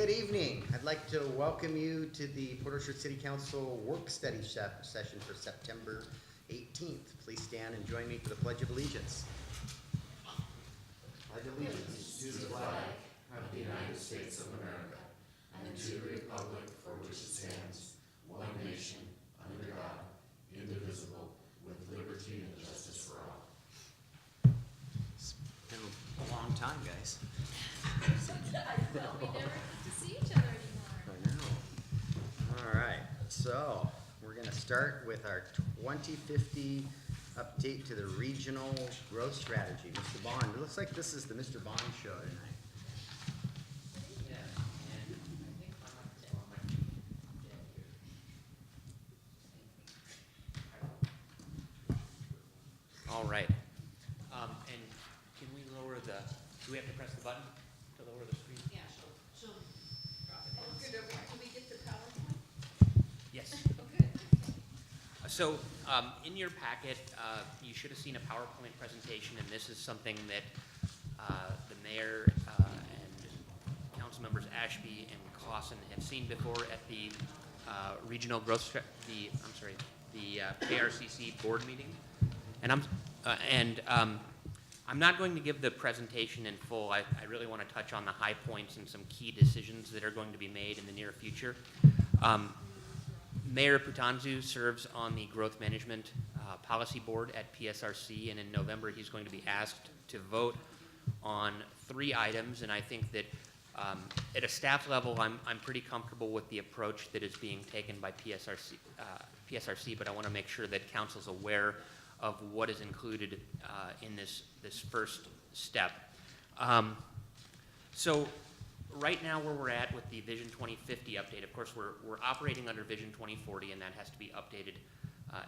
Good evening. I'd like to welcome you to the Port Orchard City Council work study session for September 18th. Please stand and join me for the Pledge of Allegiance. Pledge allegiance to the flag of the United States of America and to the republic for which it stands, one nation, under God, indivisible, with liberty and justice for all. It's been a long time, guys. We never get to see each other anymore. I know. All right, so we're gonna start with our 2050 update to the regional growth strategy. Mr. Bond, it looks like this is the Mr. Bond show tonight. Yeah, and I think I'm on my here. All right. And can we lower the, do we have to press the button to lower the screen? Yeah, she'll drop it down. Good, okay. Can we get the PowerPoint? Yes. Oh, good. So, in your packet, you should have seen a PowerPoint presentation, and this is something that the mayor and council members Ashby and Clausen have seen before at the regional growth, the KRCC board meeting. And I'm not going to give the presentation in full. I really want to touch on the high points and some key decisions that are going to be made in the near future. Mayor Putanzu serves on the Growth Management Policy Board at PSRC, and in November he's going to be asked to vote on 3 items, and I think that at a staff level I'm pretty comfortable with the approach that is being taken by PSRC, but I want to make sure that council's aware of what is included in this first step. So right now where we're at with the Vision 2050 update, of course we're operating under Vision 2040, and that has to be updated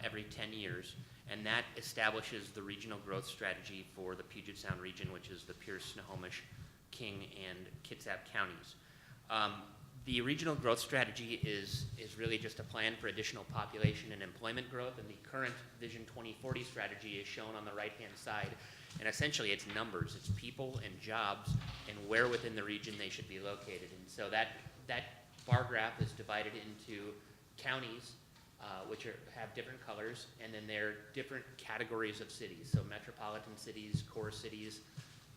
every 10 years, and that establishes the regional growth strategy for the Puget Sound region, which is the Pierce, Snohomish, King, and Kitsap counties. The regional growth strategy is really just a plan for additional population and employment growth, and the current Vision 2040 strategy is shown on the right-hand side. And essentially it's numbers, it's people and jobs and where within the region they should be located. And so that bar graph is divided into counties, which have different colors, and then there are different categories of cities. So metropolitan cities, core cities,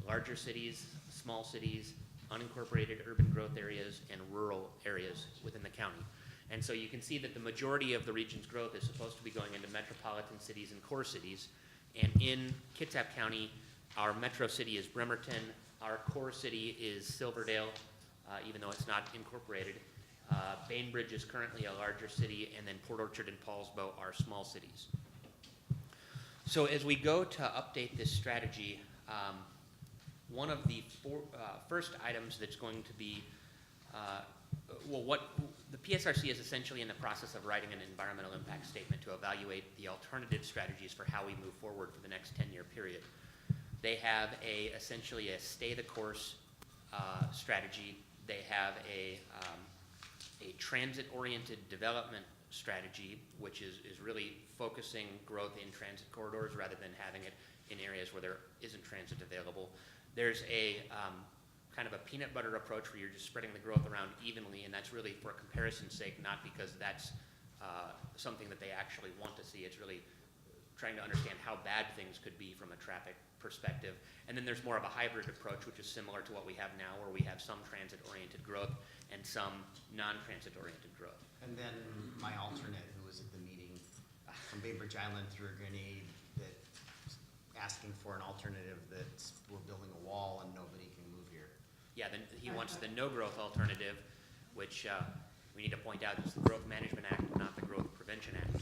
larger cities, small cities, unincorporated urban growth areas, and rural areas within the county. And so you can see that the majority of the region's growth is supposed to be going into metropolitan cities and core cities. And in Kitsap County, our metro city is Bremerton, our core city is Silverdale, even though it's not incorporated. Bainbridge is currently a larger city, and then Port Orchard and Paulsbo are small cities. So as we go to update this strategy, one of the first items that's going to be, the PSRC is essentially in the process of writing an environmental impact statement to evaluate the alternative strategies for how we move forward for the next 10-year period. They have essentially a stay the course strategy. They have a transit-oriented development strategy, which is really focusing growth in transit corridors rather than having it in areas where there isn't transit available. There's a kind of a peanut butter approach where you're just spreading the growth around evenly, and that's really for comparison's sake, not because that's something that they actually want to see. It's really trying to understand how bad things could be from a traffic perspective. And then there's more of a hybrid approach, which is similar to what we have now, where we have some transit-oriented growth and some non-transit-oriented growth. And then my alternate, who was at the meeting from Bainbridge Island through a grenade, that asking for an alternative that we're building a wall and nobody can move here. Yeah, then he wants the no-growth alternative, which we need to point out is the Growth Management Act, not the Growth Prevention Act.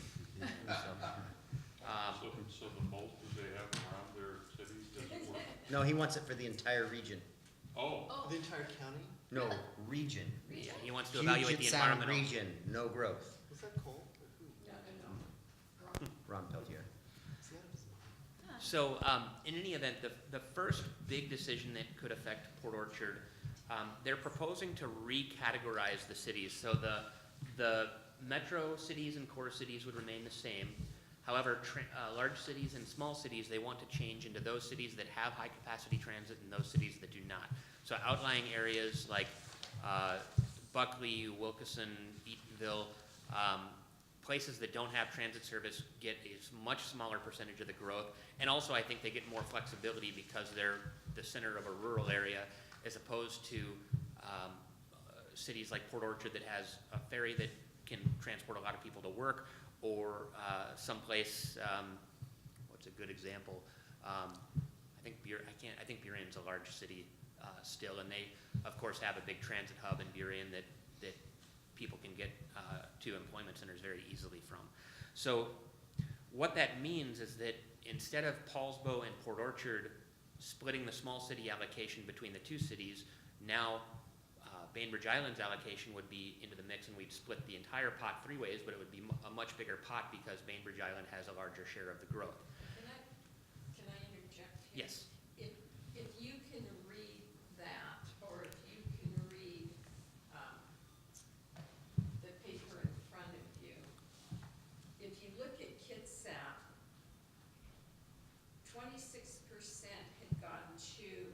So the mulch that they have around their cities doesn't work? No, he wants it for the entire region. Oh, The entire county? No, region. Yeah, he wants to evaluate the Puget Sound environmental. region, no growth. Was that Cole? Or who? Ron Peltier. See, that was- So in any event, the first big decision that could affect Port Orchard, they're proposing to recategorize the cities. So the metro cities and core cities would remain the same. However, large cities and small cities, they want to change into those cities that have high capacity transit and those cities that do not. So outlying areas like Buckley, Wilkeson, Eatonville, places that don't have transit service get a much smaller percentage of the growth. And also I think they get more flexibility because they're the center of a rural area as opposed to cities like Port Orchard that has a ferry that can transport a lot of people to work, or someplace, what's a good example? I think Buran's a large city still, and they of course have a big transit hub in Buran that people can get to employment centers very easily from. So what that means is that instead of Paulsbo and Port Orchard splitting the small city allocation between the two cities, now Bainbridge Island's allocation would be into the mix, and we'd split the entire pot 3 ways, but it would be a much bigger pot because Bainbridge Island has a larger share of the growth. Can I interject here? Yes. If you can read that, or if you can read the paper in front of you, if you look at Kitsap, 26% had gone to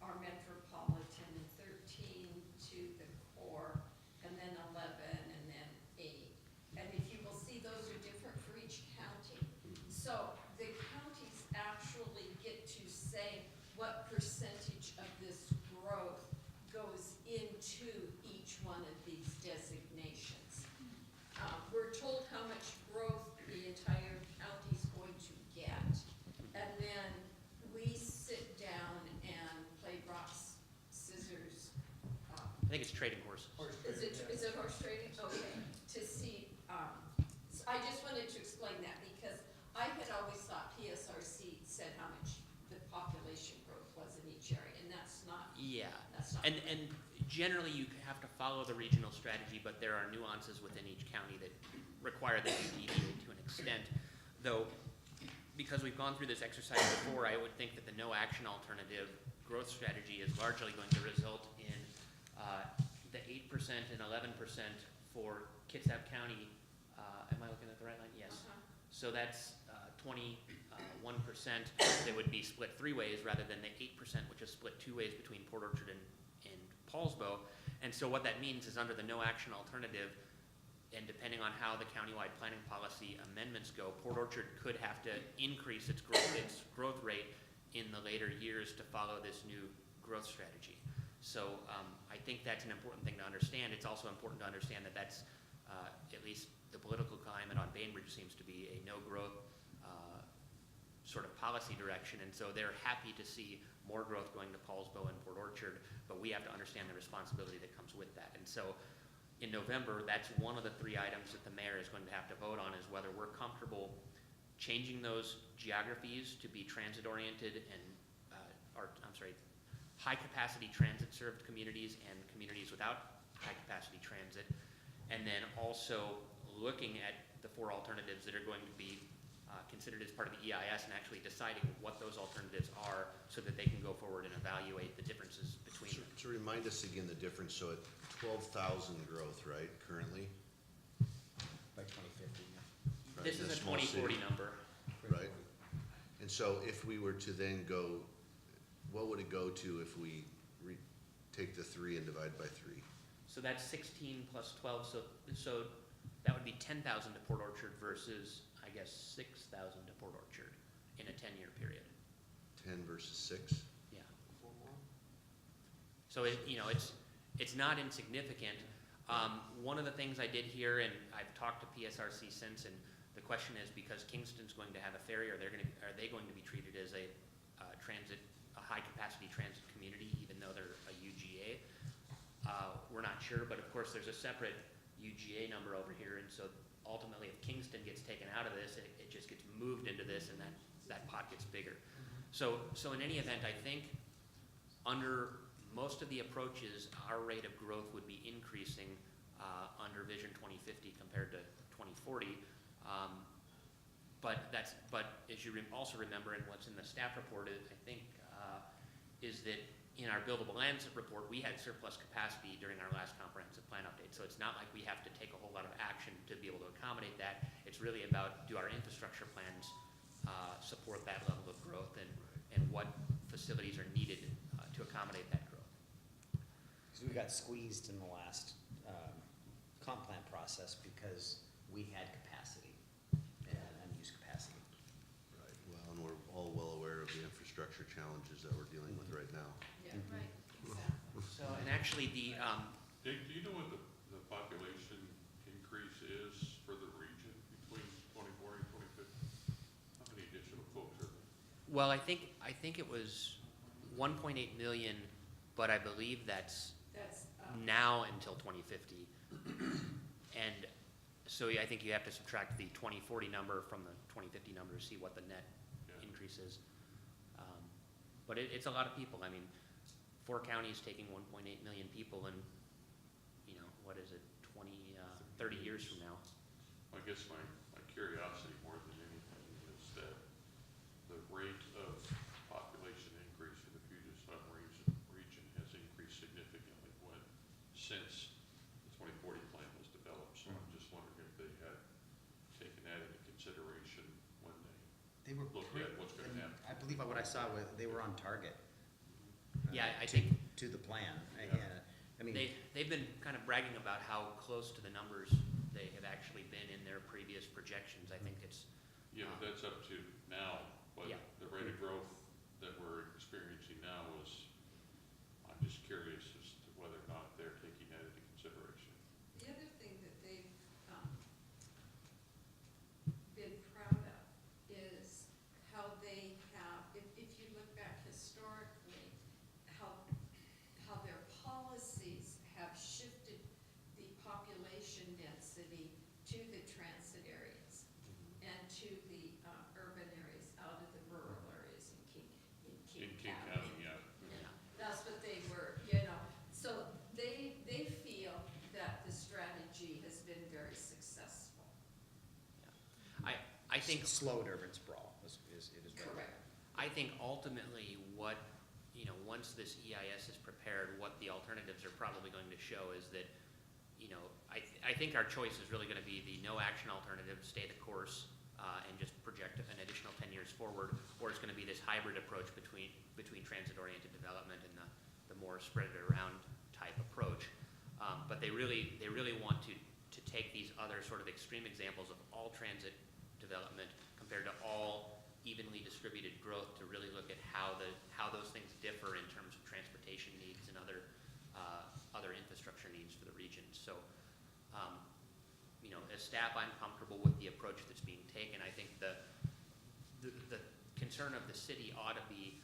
our metropolitan, and 13 to the core, and then 11, and then 8. And if you will see, those are different for each county. So the counties actually get to say what percentage of this growth goes into each one of these designations. We're told how much growth the entire county's going to get, and then we sit down and play rocks, scissors, I think it's trading horses. is it horse trading? Okay, to see, I just wanted to explain that because I had always thought PSRC said how much the population growth was in each area, and that's not, Yeah. that's not. And generally you have to follow the regional strategy, but there are nuances within each county that require that you deviate to an extent. Though, because we've gone through this exercise before, I would think that the no action alternative growth strategy is largely going to result in the 8% and 11% for Kitsap County. Am I looking at the right line? Yes. Uh-huh. So that's 21% that would be split 3 ways rather than the 8%, which is split 2 ways between Port Orchard and Paulsbo. And so what that means is under the no action alternative, and depending on how the countywide planning policy amendments go, Port Orchard could have to increase its growth rate in the later years to follow this new growth strategy. So I think that's an important thing to understand. It's also important to understand that that's, at least the political climate on Bainbridge seems to be a no-growth sort of policy direction, and so they're happy to see more growth going to Paulsbo and Port Orchard, but we have to understand the responsibility that comes with that. And so in November, that's one of the 3 items that the mayor is going to have to vote on, is whether we're comfortable changing those geographies to be transit-oriented and, high-capacity transit-served communities and communities without high-capacity transit, and then also looking at the 4 alternatives that are going to be considered as part of the EIS and actually deciding what those alternatives are so that they can go forward and evaluate the differences between them. To remind us again the difference, so at 12,000 growth, right, currently? By 2050. right, This in is a small city, 2040 number. Right, and so if we were to then go, what would it go to if we take the 3 and divide by 3? So that's 16 plus 12, so that would be 10,000 to Port Orchard versus, I guess, 6,000 to Port Orchard in a 10-year period. 10 versus 6? Yeah. So it's not insignificant. One of the things I did here, and I've talked to PSRC since, and the question is, because Kingston's going to have a ferry, are they going to be treated as a high-capacity transit community, even though they're a UGA? We're not sure, but of course there's a separate UGA number over here, and so ultimately if Kingston gets taken out of this, it just gets moved into this, and that pot gets bigger. So in any event, I think under most of the approaches, our rate of growth would be increasing under Vision 2050 compared to 2040. But as you also remember, and what's in the staff report, I think, is that in our buildable lands report, we had surplus capacity during our last comprehensive plan update. So it's not like we have to take a whole lot of action to be able to accommodate that. It's really about, do our infrastructure plans support that level of growth, and what facilities are needed to accommodate that growth. Because we got squeezed in the last comp plan process because we had capacity and unused capacity. Right, well, and we're all well aware of the infrastructure challenges that we're dealing with right now. Yeah, right, exactly. So, and actually the, Dick, do you know what the population increase is for the region between 2040 and 2050? How many additional folks are there? well, I think it was 1.8 million, but I believe that's That's, now until 2050. And so I think you have to subtract the 2040 number from the 2050 number to see what the net Yeah. increase is. But it's a lot of people. I mean, 4 counties taking 1.8 million people and, you know, what is it, 30 years from now? I guess my curiosity more than anything is that the rate of population increase in the Puget Sound region has increased significantly since the 2040 plan was developed. So I'm just wondering if they had taken that into consideration when they They were looked at what's gonna happen. I believe what I saw was they were on target. Yeah, I to- think To the plan. Yeah. I mean, they've been kind of bragging about how close to the numbers they have actually been in their previous projections. I think it's, Yeah, but that's up to now, but Yeah. the rate of growth that we're experiencing now is, I'm just curious as to whether or not they're taking that into consideration. the other thing that they've, been proud of is how they have, if you look back historically, how their policies have shifted the population density to the transit areas and to the, urban areas, out of the rural areas in King In King County, yeah. Yeah, that's what they were, you know, so they feel that the strategy has been very successful. I think, slowed urban sprawl is it is. Correct. I think ultimately what, you know, once this EIS is prepared, what the alternatives are probably going to show is that, you know, I think our choice is really gonna be the no action alternative, stay the course, and just project an additional 10 years forward, or it's gonna be this hybrid approach between transit-oriented development and the more spread it around type approach. But they really want to take these other sort of extreme examples of all transit development compared to all evenly distributed growth to really look at how those things differ in terms of transportation needs and other infrastructure needs for the region. So, you know, as staff, I'm comfortable with the approach that's being taken. I think the concern of the city ought to be,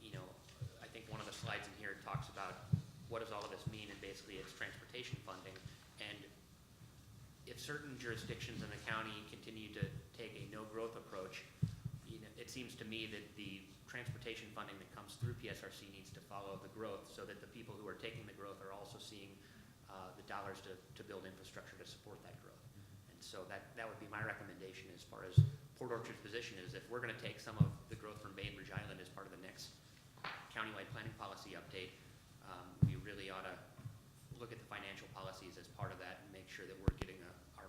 you know, I think one of the slides in here talks about what does all of this mean, and basically it's transportation funding. And if certain jurisdictions in the county continue to take a no-growth approach, you know, it seems to me that the transportation funding that comes through PSRC needs to follow the growth, so that the people who are taking the growth are also seeing the dollars to build infrastructure to support that growth. And so that would be my recommendation as far as Port Orchard's position is, if we're gonna take some of the growth from Bainbridge Island as part of the next countywide planning policy update, we really ought to look at the financial policies as part of that and make sure that we're getting our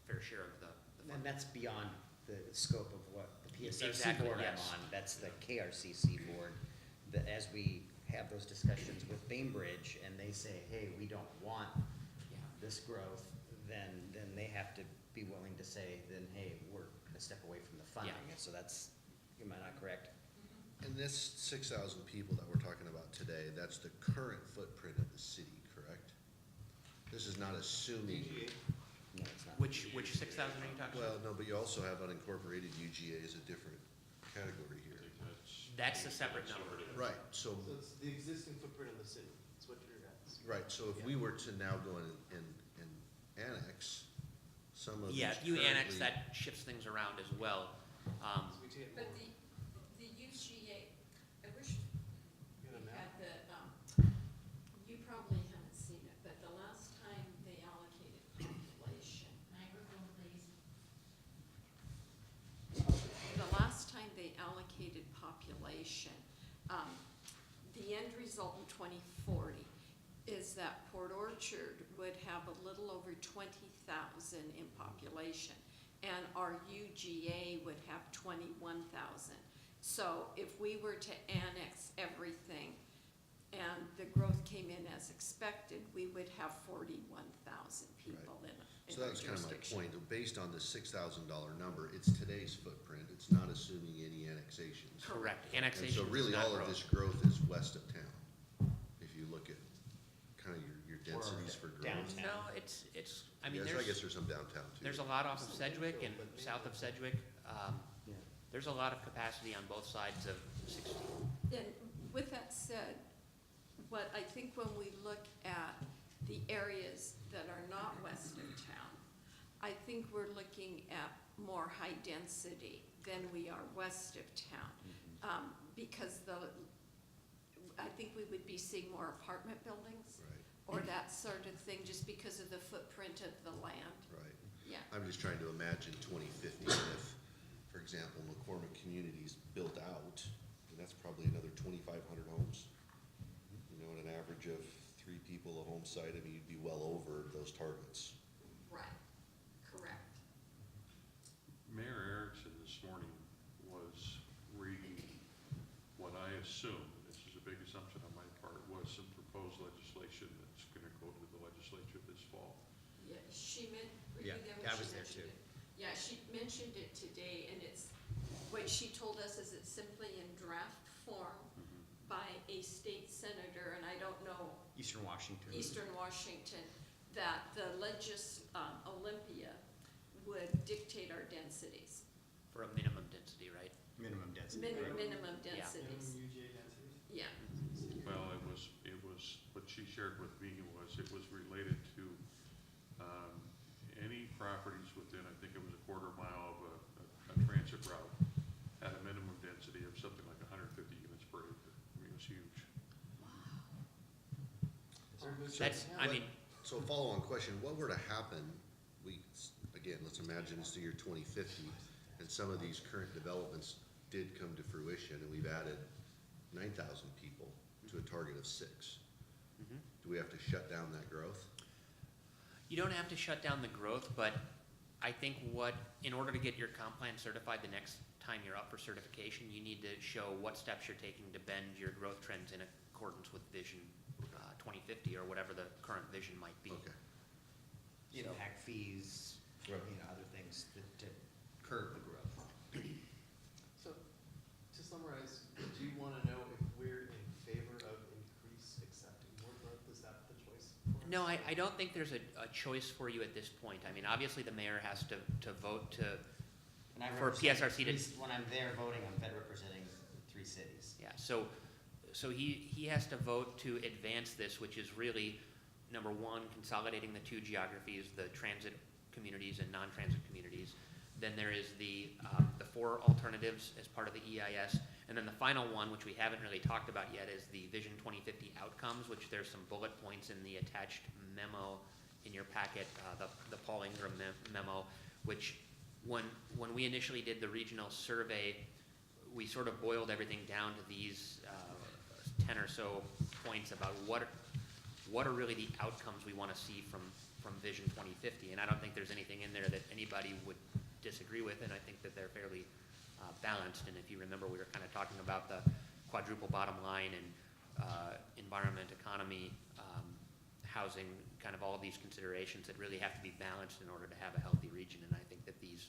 fair share of the And funding. that's beyond the scope of what the PSRC Exactly, board I'm yes. on, that's the KRCC board. That as we have those discussions with Bainbridge and they say, hey, we don't want Yeah. this growth, then they have to be willing to say, then, hey, we're gonna step away from the funding. Yeah. And so that's, am I not correct? And this 6,000 people that we're talking about today, that's the current footprint of the city, correct? This is not assuming, No, it's not. Which 6,000 are you talking well, about? no, but you also have unincorporated UGA as a different category I here. think That's a separate number. conservative. Right, so, So it's the existing footprint of the city, that's what you're at. right, so if we were to now go and annex some of these Yeah, if you annex, currently- that shifts things around as well. So we take But more, the UGA, I wish you know, we map. had you probably haven't seen it, but the last time they allocated population. Microphone, please. The last time they allocated population, the end result in 2040 is that Port Orchard would have a little over 20,000 in population, and our UGA would have 21,000. So if we were to annex everything and the growth came in as expected, we would have 41,000 people in So our that was kind of my jurisdiction. point, based on the $6,000 number, it's today's footprint, it's not assuming any annexations. Correct. And Annexation so is really, not all of growth. this growth is west of town, if you look at kind of your densities for growth. downtown. No, I mean, Yes, I guess there's, there's some downtown too. there's a lot off of Sedgwick and south of Sedgwick. Yeah. There's a lot of capacity on both sides of 16. And with that said, what I think when we look at the areas that are not west of town, I think we're looking at more high density than we are west of town. Because I think we would be seeing more apartment buildings Right, or that sort of thing, just because of the footprint of the land. right. Yeah, I'm just trying to imagine 2050, if, for example, McCormick Communities built out, and that's probably another 2,500 homes. You know, at an average of 3 people a home site, I mean, you'd be well over those targets. right, correct. Mayor Erickson this morning was reading what I assume, this is a big assumption on my part, was some proposed legislation that's gonna go to the legislature this fall. Yeah, were you Yeah, there when I she was there mentioned too. it? Yeah, she mentioned it today, and what she told us is it's simply in draft form by a state senator, and I don't know, Eastern Washington. Eastern Washington, that the Olympia would dictate our densities, For a minimum density, right? Minimum density. right? minimum Yeah. densities. UGA densities? Yeah, Well, it was, what she shared with me was, it was related to, any properties within, I think it was a quarter mile of a transit route, had a minimum density of something like 150 units per acre. I mean, it was huge. That's, I mean, So a follow-on question, what were to happen, again, let's imagine it's the year 2050, and some of these current developments did come to fruition, and we've added 9,000 people to a target of 6. Mhm. Do we have to shut down that growth? you don't have to shut down the growth, but I think in order to get your comp plan certified the next time you're up for certification, you need to show what steps you're taking to bend your growth trends in accordance with Vision 2050 or whatever the current vision might be. Okay. Impact fees, Right. other things to curb the growth. So, to summarize, do you wanna know if we're in favor of accepting more growth? Is that the choice for us? No, I don't think there's a choice for you at this point. I mean, obviously, the mayor has to vote to, And I For represent PSRC to- when I'm there voting, I'm representing 3 cities. yeah, so he has to vote to advance this, which is really, number one, consolidating the 2 geographies, the transit communities and non-transit communities. Then there is the 4 alternatives as part of the EIS. And then the final one, which we haven't really talked about yet, is the Vision 2050 outcomes, which there's some bullet points in the attached memo in your packet, the Paul Ingram memo, which when we initially did the regional survey, we sort of boiled everything down to these 10 or so points about what are really the outcomes we want to see from Vision 2050. And I don't think there's anything in there that anybody would disagree with, and I think that they're fairly balanced. And if you remember, we were kind of talking about the quadruple bottom line and environment, economy, housing, kind of all of these considerations that really have to be balanced in order to have a healthy region. And I think that these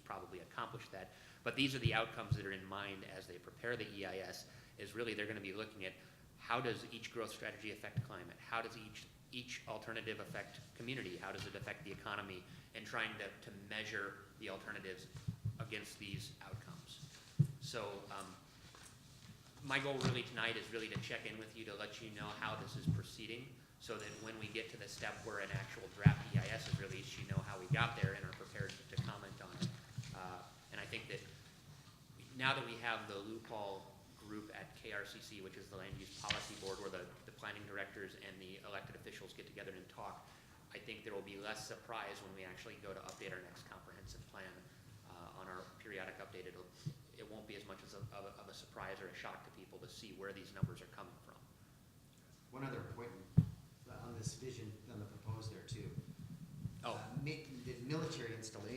probably accomplish that. But these are the outcomes that are in mind as they prepare the EIS, is really they're going to be looking at how does each growth strategy affect climate? How does each alternative affect community? How does it affect the economy? And trying to measure the alternatives against these outcomes. So my goal really tonight is really to check in with you to let you know how this is proceeding, so that when we get to the step where an actual draft EIS is released, you know how we got there and are prepared to comment on it. And I think that now that we have the loophole group at KRCC, which is the Land Use Policy Board, where the planning directors and the elected officials get together and talk, I think there will be less surprise when we actually go to update our next comprehensive plan on our periodic update. It won't be as much as of a surprise or a shock to people to see where these numbers are coming from. One other point on this vision, on the proposed there too. Oh. The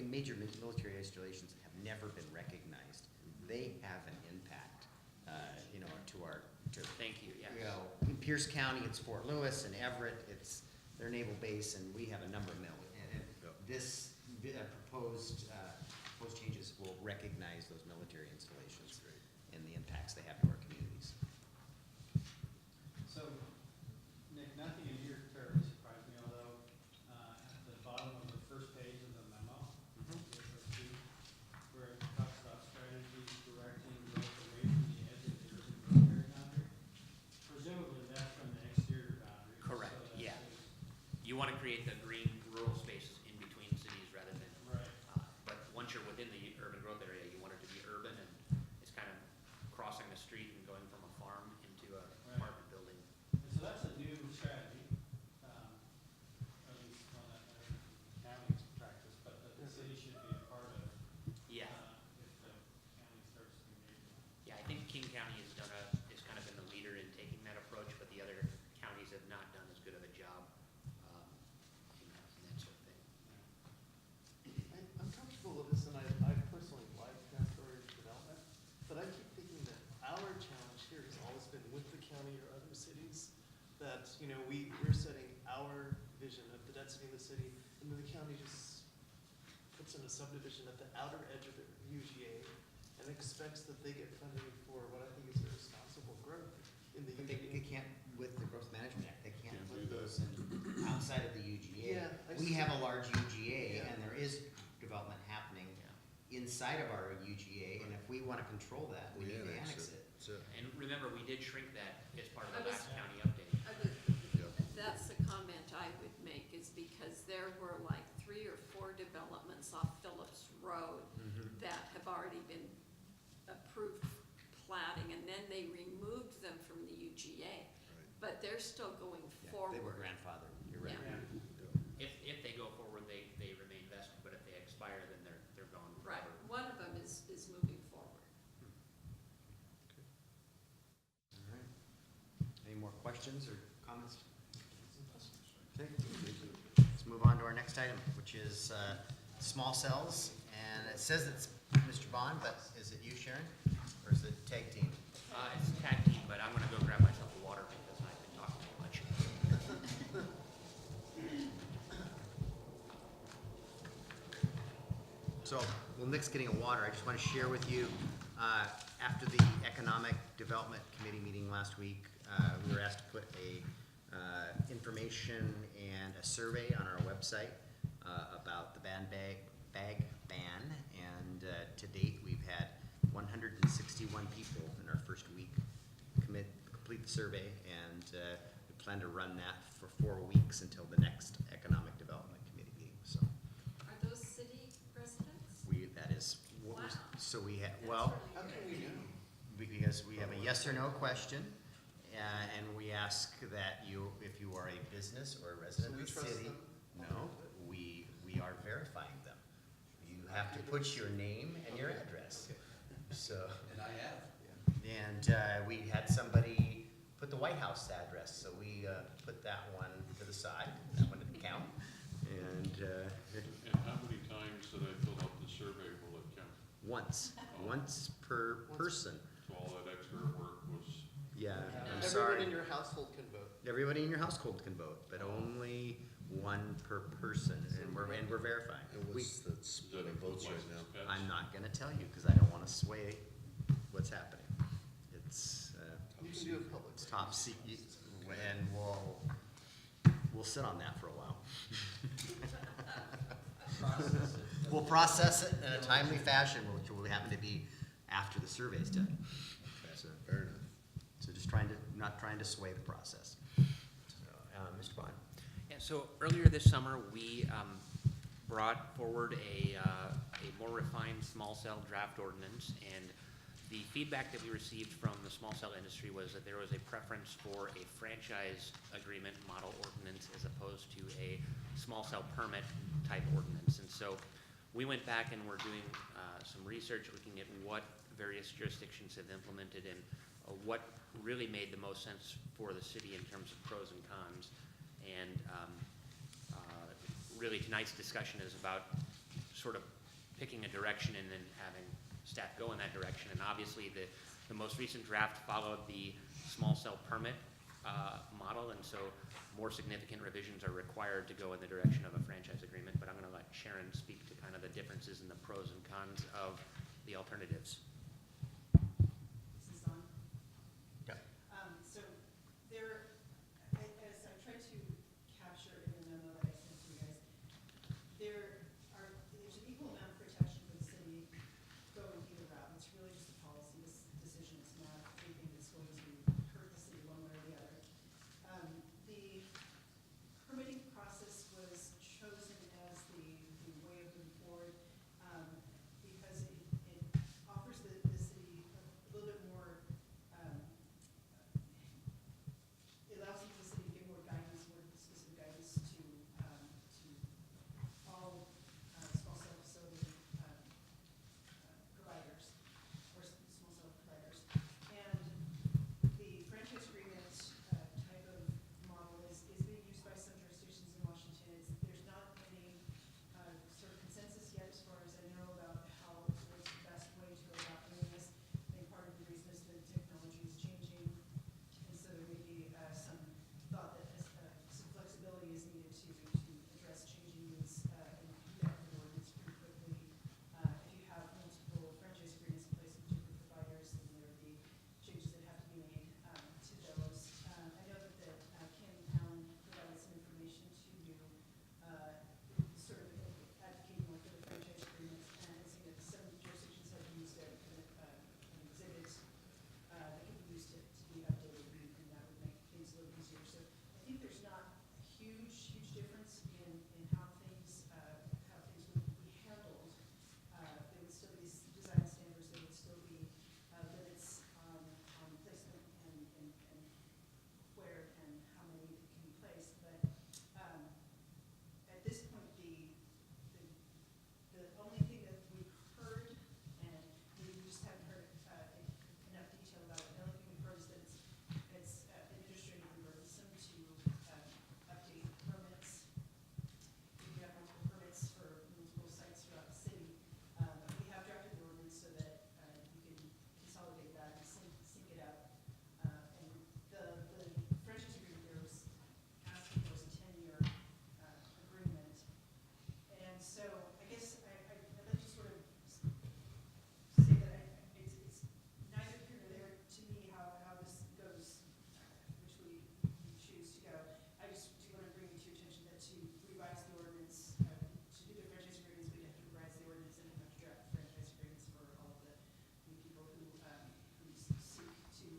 major military installations have never been recognized. They have an impact, to Thank you, yeah. Pierce County, it's Fort Lewis, and Everett, it's their naval base, and we have a number of and this proposed changes will recognize those military installations and the impacts they have to our communities. So, Nick, nothing in here terribly surprised me, although, at the bottom of the first page of the memo, where it talks about strategies directing growth away from the edge of the urban growth area boundary, presumably that's from the exterior boundary. Correct, so that's yeah. just- You want to create the green rural spaces in between cities rather than, Right. but once you're within the urban growth area, you want it to be urban and it's kind of crossing the street and going from a farm into a Right. apartment building. And so that's a new strategy, at least one that county's practice, but that the city should be a part of, Yeah, if the county starts to engage in that. yeah, I think King County has kind of been the leader in taking that approach, but the other counties have not done as good of a job, in that sort of thing. I'm comfortable with this, and I personally like transitory development, but I keep thinking that our challenge here has always been with the county or other cities, that, you know, we're setting our vision of the density of the city, and then the county just puts in a subdivision at the outer edge of the UGA and expects that they get funding for what I think is a responsible growth in the But they UGA. can't, with the Growth Management Act, they can't Can't put do that. those in outside of the UGA. Yeah, I We see. have a large UGA, Yeah. and there is development happening inside of our UGA, and if we want to control that, we need to annex it. So, And remember, we did shrink that as part of I the was- last county update. That's the comment I would make, is because there were like 3 or 4 developments off Phillips Road that have already been approved platting, and then they removed them from the UGA. But they're still going Yeah, forward. They were grandfathered, you're right. Yeah. If they go forward, they remain vested, but if they expire, then they're gone Right, forever. one of them is moving forward. All right. Any more questions or comments? Okay, let's move on to our next item, which is small cells. And it says it's Mr. Bond, but is it you, Sharon? Or is it tag team? It's tag team, but I'm gonna go grab myself a water because I've been talking too much. So, while Nick's getting a water, I just want to share with you, after the Economic Development Committee meeting last week, we were asked to put information and a survey on our website about the bag ban, and to date, we've had 161 people in our first week complete the survey, and we plan to run that for 4 weeks until the next Economic Development Committee meeting, so. Are those city residents? That is, what was, Wow. so we have, That's well, How really can good. we know? because we have a yes or no question, and we ask that you, if you are a business or a resident So we of the trust city. them? No, we are verifying them. You have to put your name and your address, so. And I have. And we had somebody put the White House address, so we put that one to the side, that one didn't count. And And how many times that I fill out the survey will it count? once per person. So all that extra work was, Yeah, I'm Everyone sorry. in your household can vote. Everybody in your household can vote, but only one per person, and we're verifying. and We, what's the split of votes right now? pets? I'm not gonna tell you, because I don't wanna sway what's happening. It's, You can do it publicly. it's top secret, and we'll sit on that for a while. We'll process it in a timely fashion, which will happen to be after the survey's done. So, Fair enough. so just not trying to sway the process. So, Mr. Bond? Yeah, so earlier this summer, we brought forward a more refined small cell draft ordinance, and the feedback that we received from the small cell industry was that there was a preference for a franchise agreement model ordinance as opposed to a small cell permit type ordinance. And so we went back and we're doing some research looking at what various jurisdictions have implemented and what really made the most sense for the city in terms of pros and cons. And really tonight's discussion is about sort of picking a direction and then having staff go in that direction. And obviously the most recent draft followed the small cell permit model, and so more significant revisions are required to go in the direction of a franchise agreement, but I'm gonna let Sharon speak to kind of the differences and the pros and cons of the alternatives. This is on. Yeah. So there, as I tried to capture in the memo that I sent to you guys, there's an equal amount of protection for the city going either route. It's really just a policy decision. It's not anything that's going to hurt the city one way or the other. The permitting process was chosen as the way of moving forward, because it offers the city a little bit more, it allows the city to give more guidance, more specific guidance to all small cell facility providers, or small cell providers. And the franchise agreement type of model is being used by some jurisdictions in Washington. There's not any sort of consensus yet, as far as I know, about how what's the best way to go about doing this. I think part of the reason is that technology is changing, and so there may be some thought that some flexibility is needed to address changing needs and do that with the ordinance pretty quickly. If you have multiple franchise agreements in place with different providers, then there would be changes that have to be made to those. I know that Kim Allen provided some information to you, sort of advocating for the franchise agreements, and saying that some jurisdictions have used an exhibit that can be used to be updated, and that would make things a little easier. So I think there's not a huge difference in how things would be handled. There would still be design standards, there would still be limits on placement and where and how many can be placed. But at this point, the only thing that we've heard, and maybe we just haven't heard enough detail about it, the only thing we've heard is that it's administratively burdensome to update permits. You have multiple permits for multiple sites throughout the city. We have drafted the ordinance so that you can consolidate that and sync it up. And the franchise agreement there was asking for a 10-year agreement. And so I guess I'd like to sort of say that it's neither here nor there to me how this goes, which we choose to go. I just do want to bring it to your attention that to revise the ordinance, to do the franchise agreements, we'd have to revise the ordinance and have to draft franchise agreements for all of the new people who seek to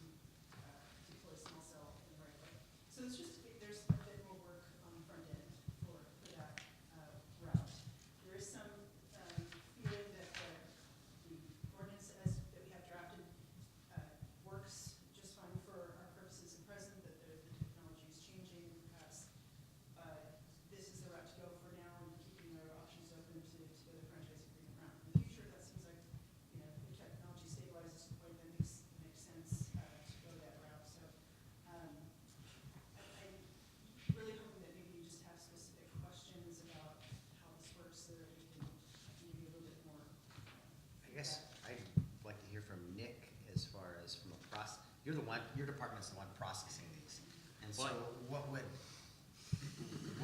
deploy small cell in the right way. So it's just, there's a bit more work on the front end for that route. There is some feeling that the ordinance that we have drafted works just fine for our purposes at present, that the technology is changing. Perhaps this is the route to go for now, and keeping our options open to go the franchise agreement route. In the future, that seems like, if technology stabilizes to the point that makes sense to go that route. So I'm really hoping that maybe you just have specific questions about how this works, so that we can give you a little bit more. I guess I'd like to hear from Nick as far as from a your department's the one processing these. And so what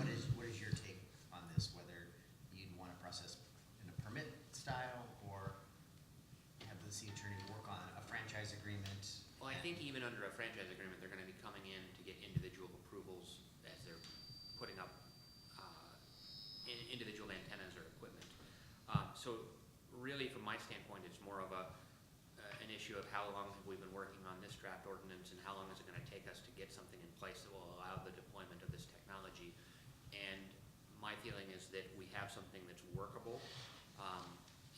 is your take on this, whether you'd want to process in a permit style or have the city attorney work on a franchise agreement? Well, I think even under a franchise agreement, they're gonna be coming in to get individual approvals as they're putting up individual antennas or equipment. So really, from my standpoint, it's more of an issue of how long have we been working on this draft ordinance, and how long is it gonna take us to get something in place that will allow the deployment of this technology. And my feeling is that we have something that's workable,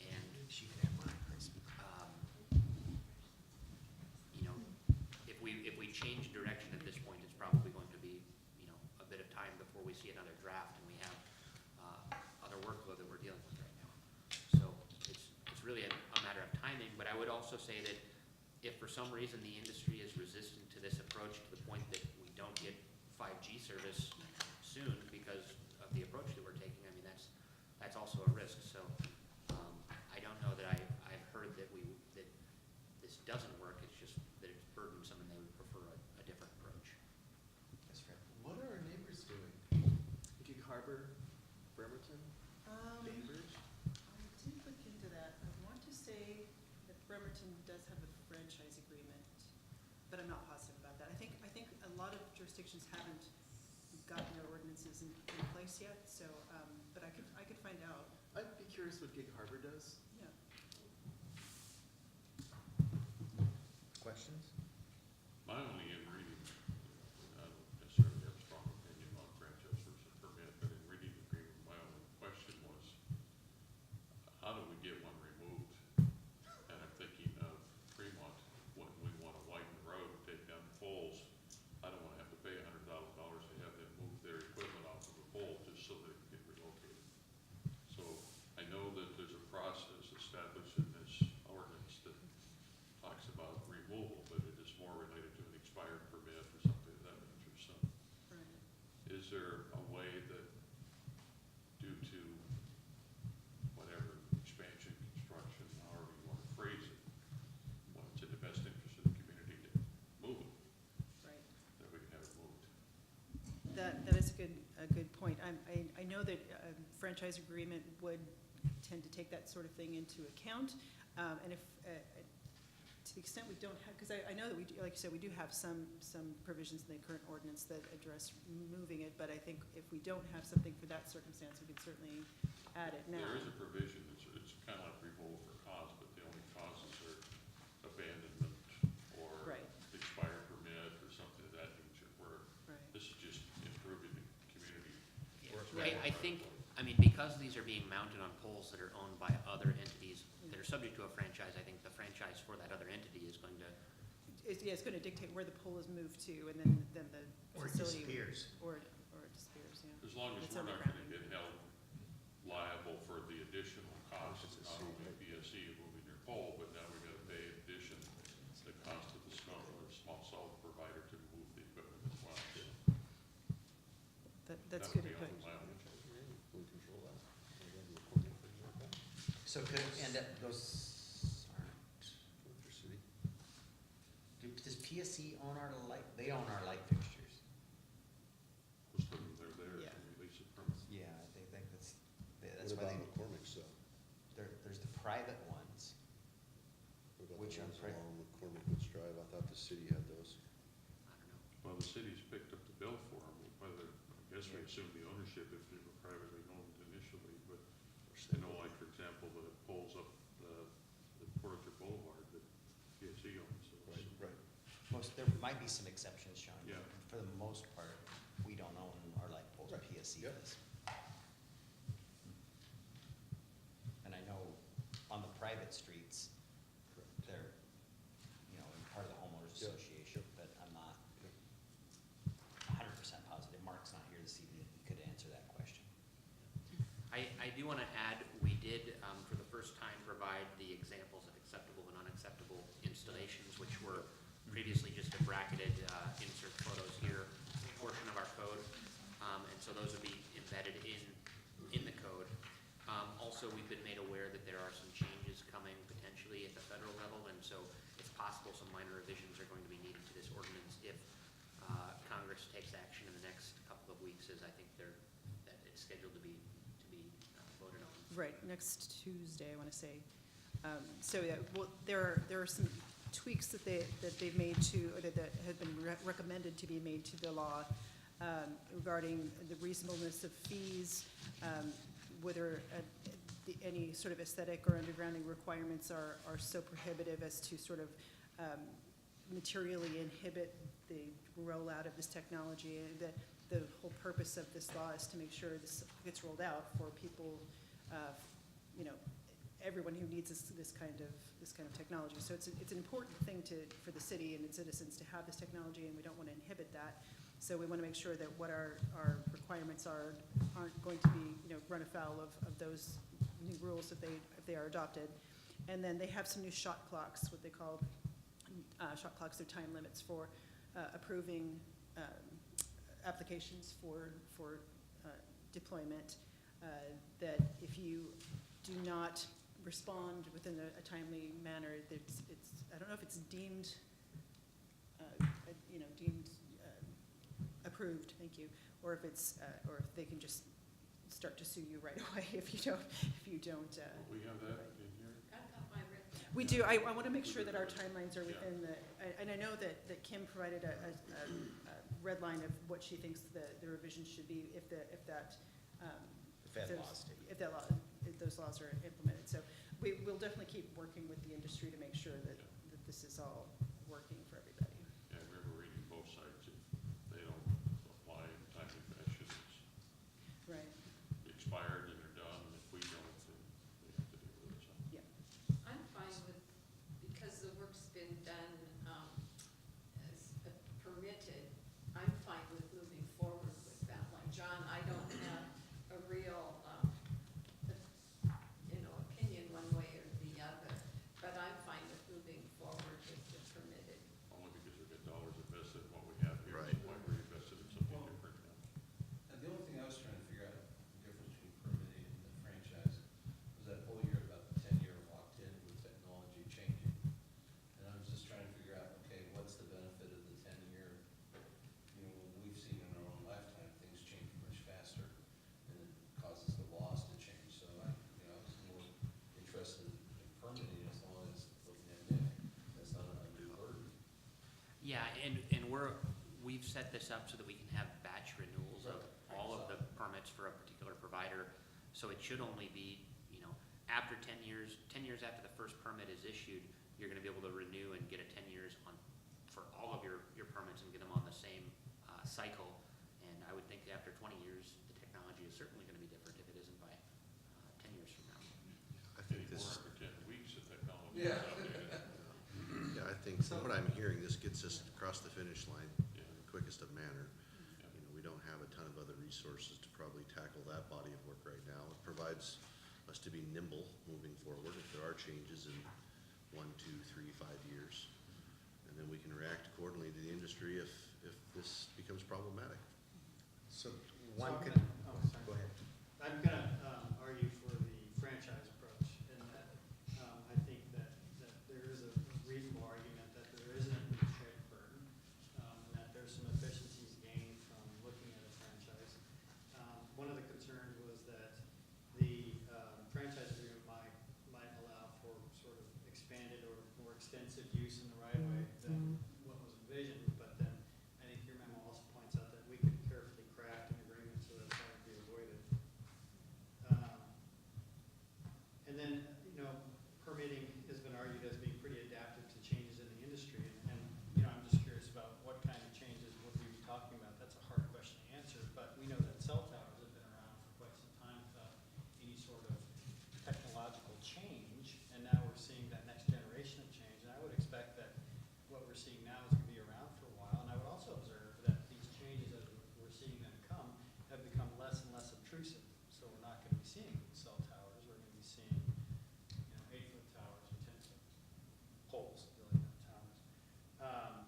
and She can have mine, please. if we change direction at this point, it's probably going to be, a bit of time before we see another draft, and we have other workload that we're dealing with right now. So it's really a matter of timing, but I would also say that if for some reason the industry is resistant to this approach to the point that we don't get 5G service soon because of the approach that we're taking, I mean, that's also a risk. So I don't know that I've heard that this doesn't work. It's just that it's burdensome and they would prefer a different approach. Harbor, Bremerton, Bainbridge? I did look into that. I want to say that Bremerton does have a franchise agreement, but I'm not positive about that. I think a lot of jurisdictions haven't gotten their ordinances in place yet, so, but I could find out. I'd be curious what Gig Harbor does. Yeah. Questions? My only in reading, I don't necessarily have a strong opinion on franchise versus permit, but in reading the agreement, my only question was, how do we get one removed? And I'm thinking of Fremont, when we wanna widen the road, take down the poles, I don't wanna have to pay $100,000 to have them move their equipment off of the pole just so they can get relocated. So I know that there's a process established in this ordinance that talks about removal, but it is more related to an expired permit or something of that nature. So Right. is there a way that, due to whatever expansion, construction, however you want to phrase it, when it's in the best interest of the community to move it, Right. that we can have it moved? That is a good point. I know that a franchise agreement would tend to take that sort of thing into account. And if, to the extent we don't have, because I know that we, like you said, we do have some provisions in the current ordinance that address moving it, but I think if we don't have something for that circumstance, we can certainly add it now. There is a provision, it's kind of like removal for cause, but the only causes are abandonment or Right. expired permit or something of that nature, where Right. this is just improving the community. I think, because these are being mounted on poles that are owned by other entities that are subject to a franchise, I think the franchise for that other entity is going to, It's going to dictate where the pole is moved to, and then the Or it facility. disappears. Or it disappears, yeah. As long as It's we're not underground. gonna get held liable for the additional costs, of not only BSE of moving your pole, but now we gotta pay in addition the cost of the snow or small solid provider to move the equipment as well. So That's that good would be input. on my own. We control that. We have the recording things like that. So could it end up, those aren't, Go through city. does PSC own our light, they own our light fixtures? Most of them, they're there Yeah. to release it from. Yeah, they think that's What why about they, McCormick's though? there's the private ones. What about Which the are ones pri- along McCormick Woods Drive? I thought the city had those. I don't know. Well, the city's picked up the bill for them, whether, I guess we assume the ownership if they were privately owned initially, but I know, like, for example, the poles up the Porter Boulevard that PSE owns, so. Right, right. There might be some exceptions, Sean. Yeah. For the most part, we don't own our light poles, Right. PSC Yep. does. And I know on the private streets, they're, part of the homeowners Yep. association, but I'm not Yep. 100% positive. Mark's not here this evening, he could answer that question. I do want to add, we did, for the first time, provide the examples of acceptable and unacceptable installations, which were previously just a bracketed, insert photos here portion of our code. And so those would be embedded in the code. Also, we've been made aware that there are some changes coming potentially at the federal level, and so it's possible some minor revisions are going to be needed to this ordinance if Congress takes action in the next couple of weeks, as I think that it's scheduled to be voted on. Right, next Tuesday, I want to say. So, yeah, well, there are some tweaks that they've made to, or that have been recommended to be made to the law regarding the reasonableness of fees, whether any sort of aesthetic or undergrounding requirements are so prohibitive as to sort of materially inhibit the rollout of this technology. The whole purpose of this law is to make sure this gets rolled out for people, everyone who needs this kind of technology. So it's an important thing for the city and its citizens to have this technology, and we don't want to inhibit that. So we want to make sure that what our requirements aren't going to be, run afoul of those new rules if they are adopted. And then they have some new shot clocks, what they call shot clocks. They're time limits for approving applications for deployment. That if you do not respond within a timely manner, it's I don't know if it's deemed deemed approved. Thank you. Or if it's or if they can just start to sue you right away if you don't, We have that in here? I've got my written. We do, I want to make sure that our timelines are within the, and I know that Kim provided a red line of what she thinks the revisions should be if that, Fed there's- laws take. if that law, if those laws are implemented. So we'll definitely keep working with the industry to make sure that this is all working for everybody. Yeah, I remember reading both sides. If they don't apply in a timely fashion, it's Right, expired and they're done, and if we don't, then we have to deal with it, so. yeah. I'm fine with, because the work's been done, as permitted, I'm fine with moving forward with that one. John, I don't have a real, opinion one way or the other, but I'm fine with moving forward with the permitted. Only because we've got dollars invested in what we have here, Right. so why we're invested in something different now. And the only thing I was trying to figure out, the difference between permitting and the franchise, was that whole year about the 10-year locked in with technology changing. And I was just trying to figure out, okay, what's the benefit of the 10-year? You know, we've seen in our own lifetime, things change much faster, and it causes the laws to change. So I was more interested in permitting as long as, that's not an undue burden. Yeah, and we've set this up so that we can have batch renewals of all of the permits for a particular provider. So it should only be, after 10 years after the first permit is issued, you're gonna be able to renew and get a 10 years for all of your permits and get them on the same cycle. And I would think after 20 years, the technology is certainly gonna be different if it isn't by 10 years from now. I think Anymore this, after 10 weeks, if technology is Yeah. outdated. yeah, I think from what I'm hearing, this gets us across the finish line Yeah. in the quickest of manner. Yeah. We don't have a ton of other resources to probably tackle that body of work right now. It provides us to be nimble moving forward if there are changes in 1, 2, 3, 5 years. And then we can react accordingly to the industry if this becomes problematic. So So one I'm could, gonna- oh, sorry. go ahead. I'm gonna argue for the franchise approach in that I think that there is a reasonable argument that there isn't an administrative burden, and that there's some efficiencies gained from looking at a franchise. One of the concerns was that the franchise agreement might allow for sort of expanded or more extensive use in the right of way than what was envisioned, but then I think your memo also points out that we could carefully craft an agreement so that that would be avoided. And then, permitting has been argued as being pretty adaptive to changes in the industry. And I'm just curious about what kind of changes would we be talking about? That's a hard question to answer, but we know that cell towers have been around for quite some time without any sort of technological change. And now we're seeing that next generation of change. And I would expect that what we're seeing now is going to be around for a while. And I would also observe that these changes, as we're seeing them come, have become less and less obtrusive. So we're not going to be seeing cell towers. We're going to be seeing 8-foot towers or 10-foot poles, really not towers.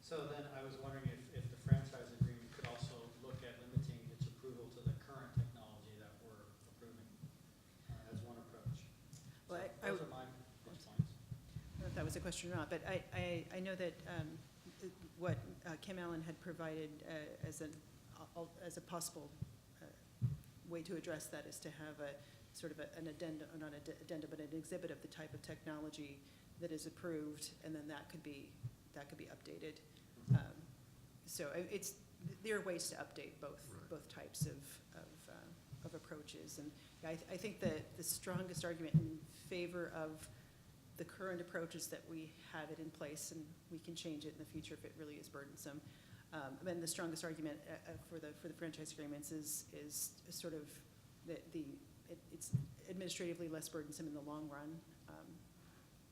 So then I was wondering if the franchise agreement could also look at limiting its approval to the current technology that we're approving as one approach. So Well, those are my points. I don't know if that was a question or not, but I know that what Kim Allen had provided as a possible way to address that is to have a sort of an addendum, or not an addendum, but an exhibit of the type of technology that is approved, and then that could be updated. So there are ways to update both types of approaches. And I think that the strongest argument in favor of the current approach is that we have it in place and we can change it in the future if it really is burdensome. And then the strongest argument for the franchise agreements is sort of it's administratively less burdensome in the long run.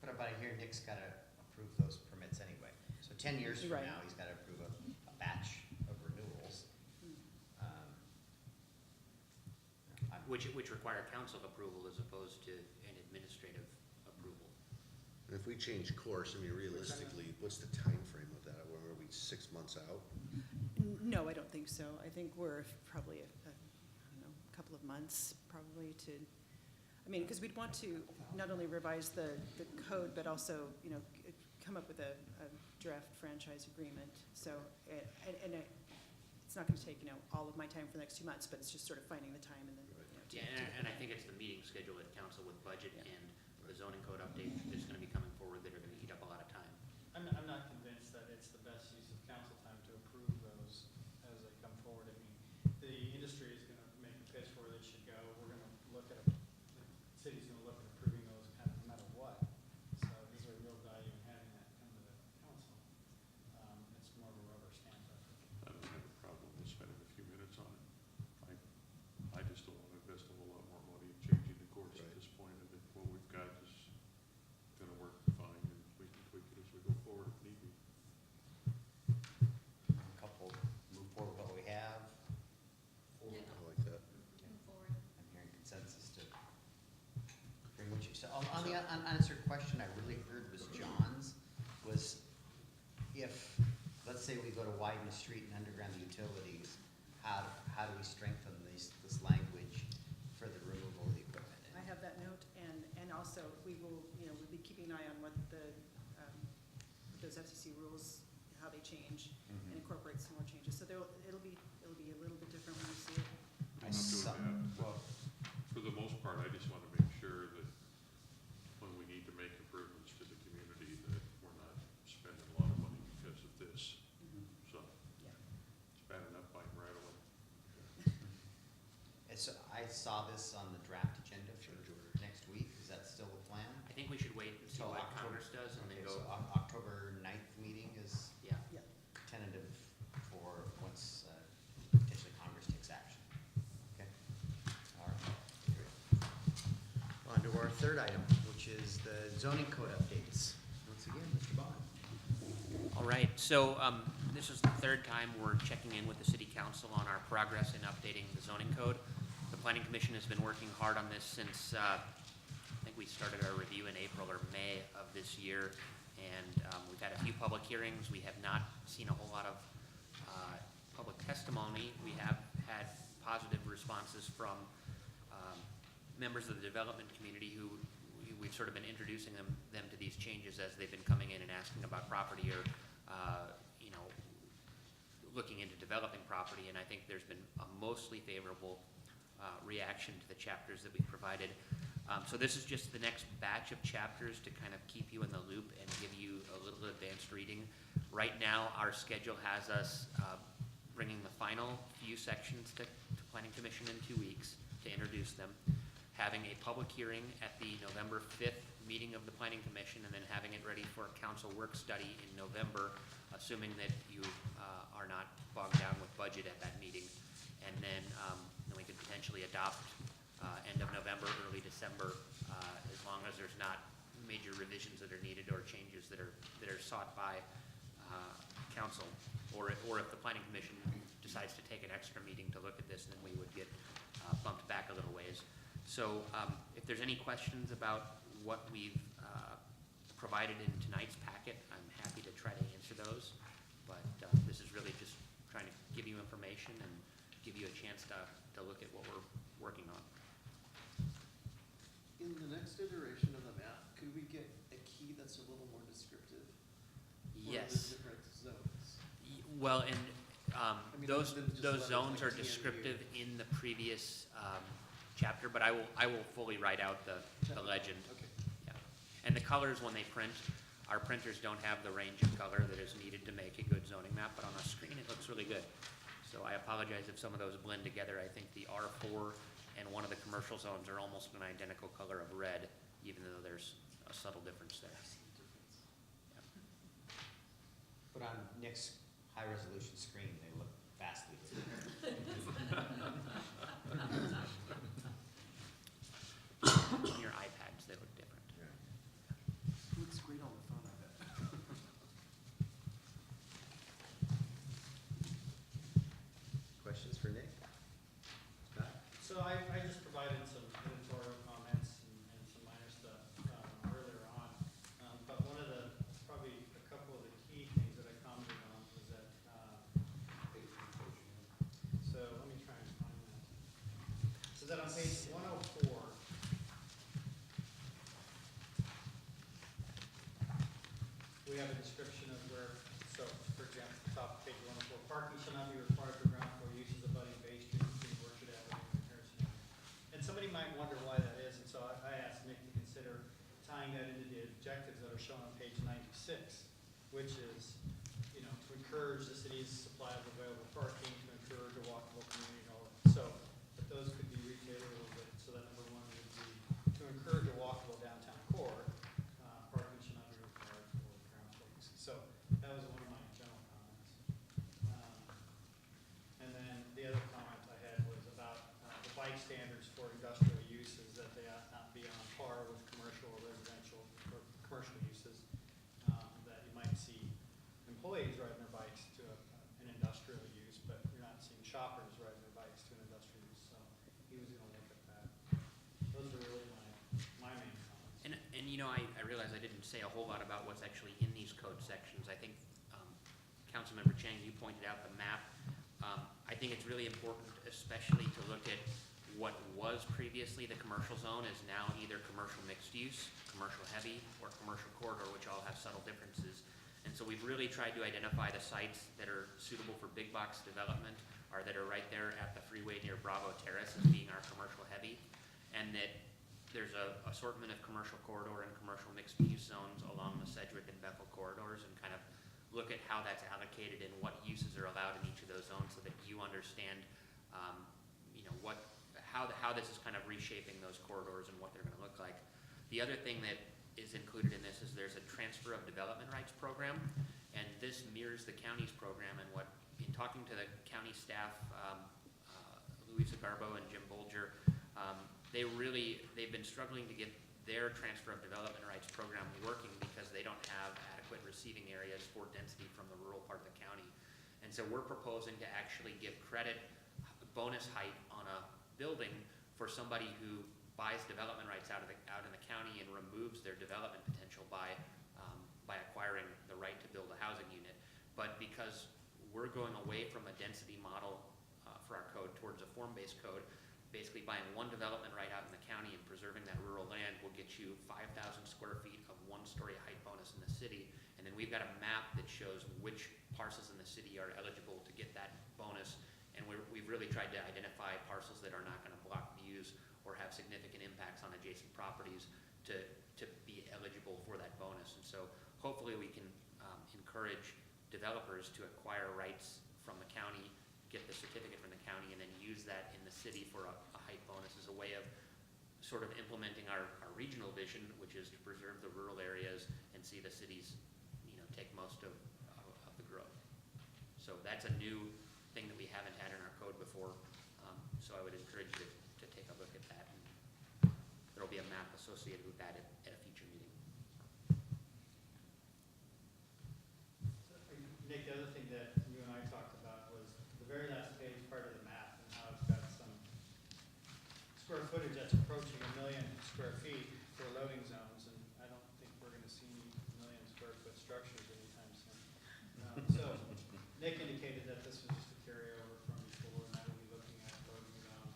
But I hear Nick's got to approve those permits anyway. So 10 years from Right. now, he's got to approve a batch of renewals. Which require council approval as opposed to an administrative approval. And if we change course, realistically, what's the time frame of that? Are we 6 months out? No, I don't think so. I think we're probably a couple of months probably to, because we'd want to not only revise the code, but also, come up with a draft franchise agreement. So, and it's not gonna take, all of my time for the next 2 months, but it's just sort of finding the time and then, to. Yeah, and I think it's the meeting schedule at council with budget and the zoning code update that's gonna be coming forward that are gonna eat up a lot of time. I'm not convinced that it's the best use of council time to approve those as they come forward. I mean, the industry is gonna make a pitch for where they should go. We're gonna look at, the city's gonna look at approving those kind of no matter what. So is there real value in having that come to the council? It's more of a rubber stamp effort. I don't have a problem with spending a few minutes on it. I just don't want to invest a whole lot more money in changing the course at Right. this point. I think what we've got is gonna work fine, and we can tweak it as we go forward if need be. A couple, move forward what we have. Yeah. I like that. Move forward. I'm hearing consensus to bring what you said. On the unanswered question I really heard was John's, was if, let's say we go to widen the street and underground the utilities, how do we strengthen this language for the removal of the equipment? I have that note, and also, we will, we'll be keeping an eye on what those FCC rules, how they change, and incorporate some more changes. So it'll be a little bit different when you see it. I I'm not saw- doing that. well, For the most part, I just want to make sure that when we need to make improvements to the community, that we're not spending a lot of money because of this. So Yeah. it's bad enough biting right away. So I saw this on the draft agenda for next week. Is that still the plan? I think we should wait and see Till what October. Congress does and then Okay, go, so October 9th meeting is yeah. tentative for once potentially Congress takes action. Okay? All right. Great. On to our third item, which is the zoning code updates. Once again, Mr. Bond. All right, so this is the third time we're checking in with the city council on our progress in updating the zoning code. The planning commission has been working hard on this since, I think we started our review in April or May of this year. And we've had a few public hearings. We have not seen a whole lot of public testimony. We have had positive responses from members of the development community who we've sort of been introducing them to these changes as they've been coming in and asking about property or, looking into developing property. And I think there's been a mostly favorable reaction to the chapters that we've provided. So this is just the next batch of chapters to kind of keep you in the loop and give you a little advanced reading. Right now, our schedule has us bringing the final few sections to Planning Commission in 2 weeks to introduce them, having a public hearing at the November 5th meeting of the Planning Commission, and then having it ready for a council work study in November, assuming that you are not bogged down with budget at that meeting. And then we could potentially adopt end of November, early December, as long as there's not major revisions that are needed or changes that are sought by council. Or if the Planning Commission decides to take an extra meeting to look at this, then we would get bumped back a little ways. So if there's any questions about what we've provided in tonight's packet, I'm happy to try to answer those. But this is really just trying to give you information and give you a chance to look at what we're working on. In the next iteration of the map, could we get a key that's a little more descriptive? For Yes. the different zones? Well, and mean, those other than just those letters zones like are TMU. descriptive in the previous chapter, but I will fully write out the legend. Okay. Yeah. And the colors, when they print, our printers don't have the range of color that is needed to make a good zoning map, but on a screen it looks really good. So I apologize if some of those blend together. I think the R4 and one of the commercial zones are almost an identical color of red, even though there's a subtle difference there. But on Nick's high-resolution screen, they look vastly different. On your iPads, they look different. Looks great on the phone, I bet. Questions for Nick? Scott? So I just provided some editorial comments and some minor stuff earlier on. But one of the, probably a couple of the key things that I commented on was that, so let me try and find that. So that on page 104, we have a description of where, so for example, top of page 104, parking shall not be required for ground might wonder why that is, and so I asked Nick to consider tying that into the objectives that are shown on page 96, which is, you know, to encourage the city's supply of available parking, to encourage a walkable community, and all that. So, but those could be retailed a little bit, so that number one would be to encourage a walkable downtown core, parking should not be required for ground floor uses. So, that was one of my general comments. And then the other comment I had was about the bike standards for industrial uses, that they ought not be on par with commercial or residential or commercial uses. That you might see employees riding their bikes to an industrial use, but you're not seeing shoppers riding their bikes to an industrial use. So he was gonna look at that. Those are really my main comments. And you know, I realize I didn't say a whole lot about what's actually in these code sections. I think, Councilmember Chang, you pointed out the map. I think it's really important, especially to look at what was previously the commercial zone is now either commercial mixed use, commercial heavy, or commercial corridor, which all have subtle differences. And so we've really tried to identify the sites that are suitable for big box development, or that are right there at the freeway near Bravo Terrace as being our commercial heavy, and that there's a assortment of commercial corridor and commercial mixed use zones along the Sedgwick and Bethel corridors, and kind of look at how that's allocated and what uses are allowed in each of those zones, so that you understand, you know, how this is kind of reshaping those corridors and what they're going to look like. The other thing that is included in this is there's a transfer of development rights program, and this mirrors the county's program. And what, in talking to the county staff, Louisa Garbo and Jim Bolger, they've been struggling to get their transfer of development rights program working because they don't have adequate receiving areas for density from the rural part of the county. And so we're proposing to actually give credit, bonus height on a building for somebody who buys development rights out in the county and removes their development potential by acquiring the right to build a housing unit. But because we're going away from a density model for our code towards a form-based code, basically buying one development right out in the county and preserving that rural land will get you 5,000 square feet of one-story height bonus in the city. And then we've got a map that shows which parcels in the city are eligible to get that bonus. And we've really tried to identify parcels that are not going to block views or have significant impacts on adjacent properties to be eligible for that bonus. And so hopefully we can encourage developers to acquire rights from the county, get the certificate from the county, and then use that in the city for a height bonus as a way of sort of implementing our regional vision, which is to preserve the rural areas and see the cities, you know, take most of the growth. So that's a new thing that we haven't had in our code before. So I would encourage you to take a look at that. And there'll be a map associated with that at a future meeting. Nick, the other thing that you and I talked about was the very last page, part of the map, and how it's got some square footage that's approaching 1 million square feet for loading zones, and I don't think we're gonna see any 1 million square foot structures anytime soon. So Nick indicated that this was just a carryover from before, and I will be looking at loading zone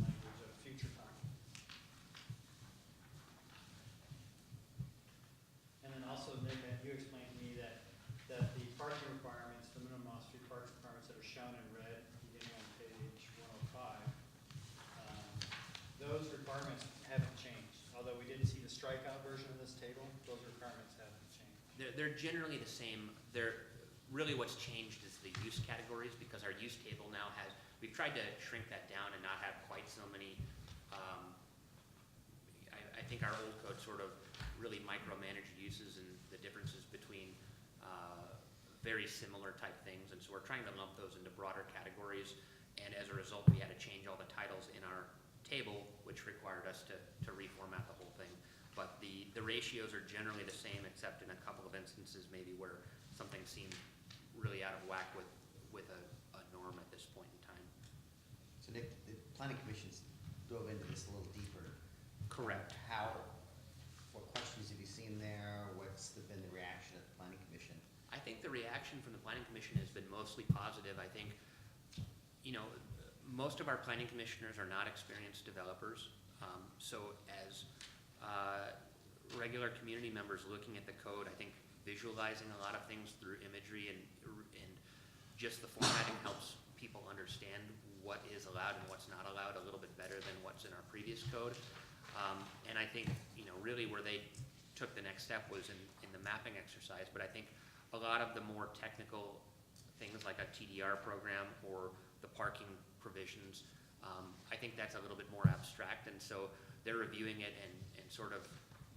language at a future time. And then also, Nick, you explained to me that the parking requirements, the minimum off-street parking requirements that are shown in red, beginning on page 105, those requirements haven't changed. Although we didn't see the strikeout version of this table, those requirements haven't changed. They're generally the same. Really what's changed is the use categories, because our use table now we've tried to shrink that down and not have quite so many, I think our old code sort of really micromanaged uses and the differences between very similar type things. And so we're trying to lump those into broader categories. And as a result, we had to change all the titles in our table, which required us to reformat the whole thing. But the ratios are generally the same, except in a couple of instances maybe where something seemed really out of whack with a norm at this point in time. So Nick, the planning commission's dove into this a little deeper. Correct. What questions have you seen there? What's been the reaction of the planning commission? I think the reaction from the planning commission has been mostly positive. I think, you know, most of our planning commissioners are not experienced developers. So as regular community members looking at the code, I think visualizing a lot of things through imagery and just the formatting helps people understand what is allowed and what's not allowed a little bit better. better than what's in our previous code. And I think, you know, really where they took the next step was in the mapping exercise, but I think a lot of the more technical things like a TDR program or the parking provisions, I think that's a little bit more abstract, and so they're reviewing it and sort of,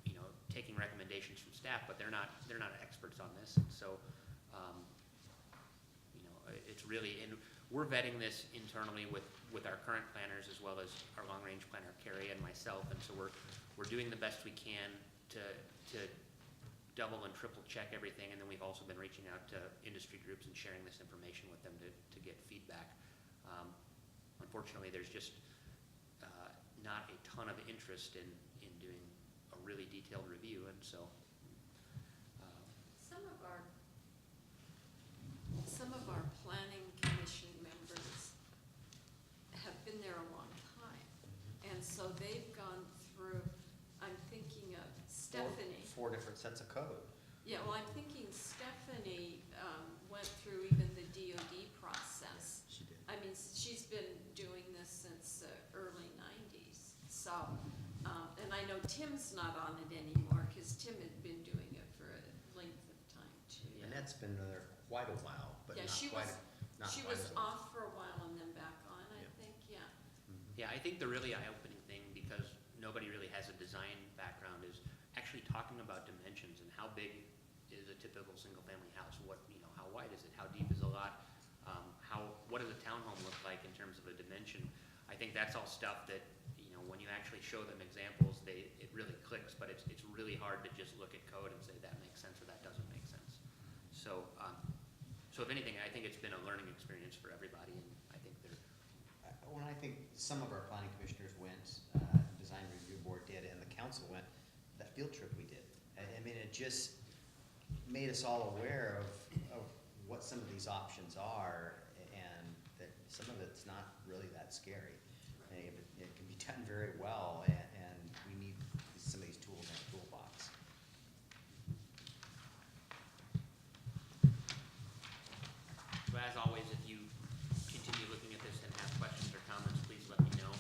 you know, taking recommendations from staff, but they're not experts on this, and so, you know, it's really, and we're vetting this internally with our current planners as well as our long-range planner, Carrie, and myself, and so we're doing the best we can to double and triple check everything, and then we've also been reaching out to industry groups and sharing this information with them to get feedback. Unfortunately, there's just not a ton of interest in doing a really detailed review, and so. Some of our planning commission members have been there a long time, and so they've gone through, I'm thinking of Stephanie. Four different sets of code. Yeah, well, I'm thinking Stephanie went through even the DOD process. She did. I mean, she's been doing this since the early 90s. So, and I know Tim's not on it anymore because Tim had been doing it for a length of time too. Annette's been there quite a while, but Yeah, not she quite, was, not she quite was as long. off for a while and then back on, I Yeah. think, yeah. Yeah, I think the really eye-opening thing, because nobody really has a design background, is actually talking about dimensions and how big is a typical single-family house? What, you know, how wide is it? How deep is a lot? What does a townhome look like in terms of a dimension? I think that's all stuff that, you know, when you actually show them examples, it really clicks, but it's really hard to just look at code and say that makes sense or that doesn't make sense. So, so if anything, I think it's been a learning experience for everybody, and I think they're. When I think some of our planning commissioners went, design review board did, and the council went, that field trip we did. I mean, it just made us all aware of what some of these options are, and that some of it's not really that scary. And it can be done very well, and we need some of these tools in our toolbox. So as always, if you continue looking at this and have questions or comments, please let me know.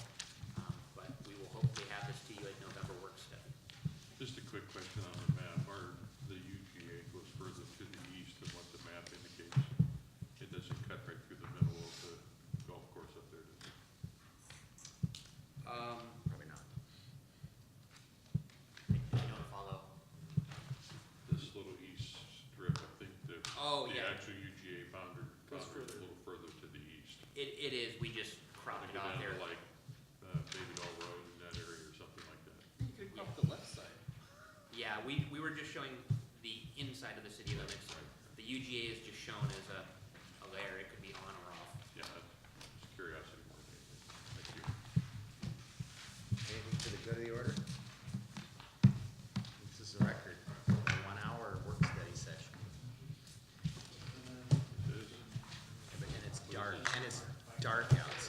But we will hopefully have this to you at November work study. Just a quick question on the map. The UGA goes further to the east than what the map indicates. It doesn't cut right through the middle of the golf course up there, does it? Probably not. I don't follow. This little east strip, I think the Yeah. actual UGA boundary Goes is further. a little further to the east. It is, we just I cropped think it off down there. to like David All Road in that area or something like that. You could go up the left side. Yeah, we were just showing the inside of the city limits. The UGA is just shown as a layer, it could be on or off. Yeah, just curiosity more than anything. Thank you. Anything for the good of the order? This is a record, a 1 hour work study session. It is. And it's dark out.